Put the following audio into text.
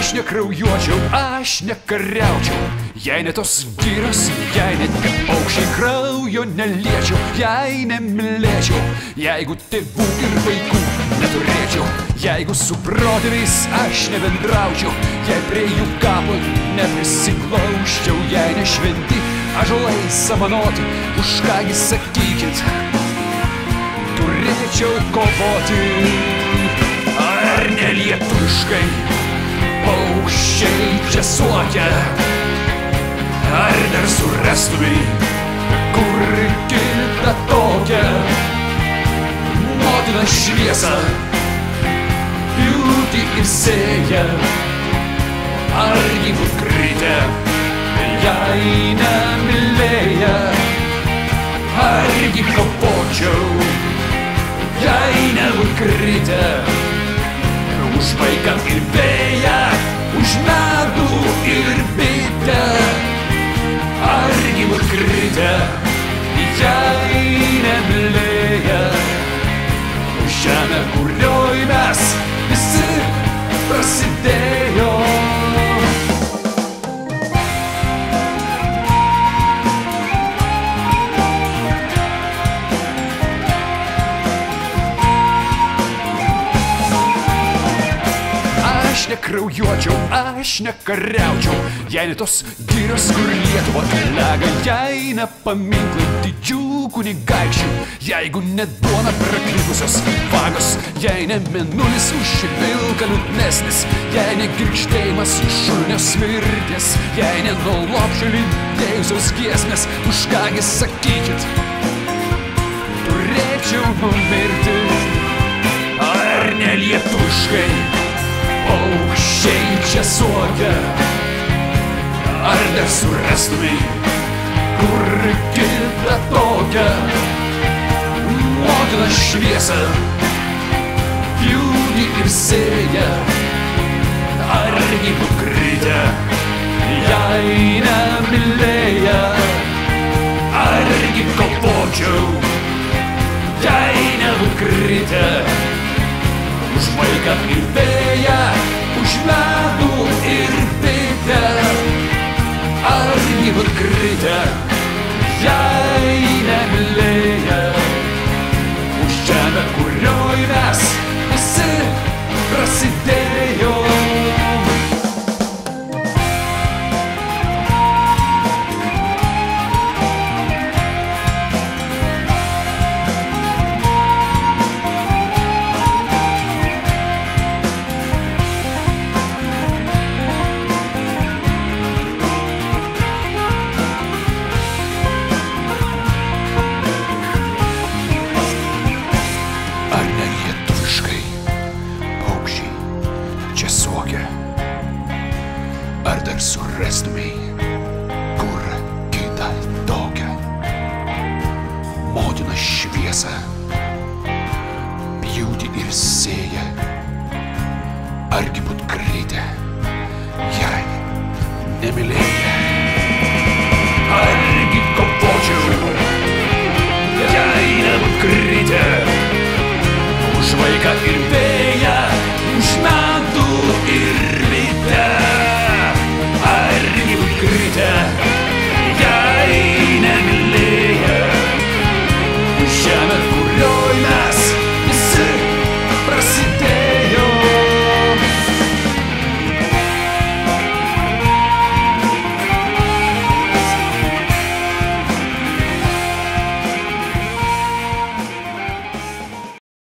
Aš nekraujuočiau, aš nekariaučiau, jei ne tos vyras, jei net ne paukščiai kraujo neliečiau, jei nemylėčiau, jeigu tėvų ir vaikų neturėčiau, jeigu su protėviais aš nebendraučiau, jei prie jų kapo neprisiglauščiau, jei nešventi ąžuolai samanoti, už kągi sakykit, turėčiau kovoti. Ar nelietuviškai paukščiai čia suokia, ar dar surastumai kur kitą tokią motiną šviesą pjūti ir sėja, argi būt kritę, jei nemylėja, argi kovočiau, jei nebūt kritę, už vaiką ir vėją, už medų ir bitę, argi būt kritę, jei nemylėja, už žemę, kurioj mes visi prasidėjo. Aš nekraujuočiau, aš nekariaučiau, jei ne tos girios, kur Lietuva lega, jei ne paminklai didžių kunigaikščių, jeigu ne duona praklypusios vagos, jei ne mėnulis už vilką liūdnesnis, jei ne girgždėjimas šunės mirties, jei ne nuo lopšio lydėjusios giesmės, už kągi sakykit, turėčiau numirti. Ar nelietuviškai paukščiai čia suokia, ar dar surastumai kur kitą tokią motiną šviesą pjūti ir sėja, argi būt kritę, jei nemylėja, argi kovočiau, jei nebūt kritę, už vaiką ir vėją, už medų ir bitę, argi būt kritę, jei nemylėja, už žemę, kurioj mes visi prasidėjo. Ar dar surastumai kur kitą tokią motiną šviesą pjūti ir sėja, argi būt kritę, jei nemylėja, argi kovočiau, jei nebūt kritę, už vaiką ir vėją, už medų ir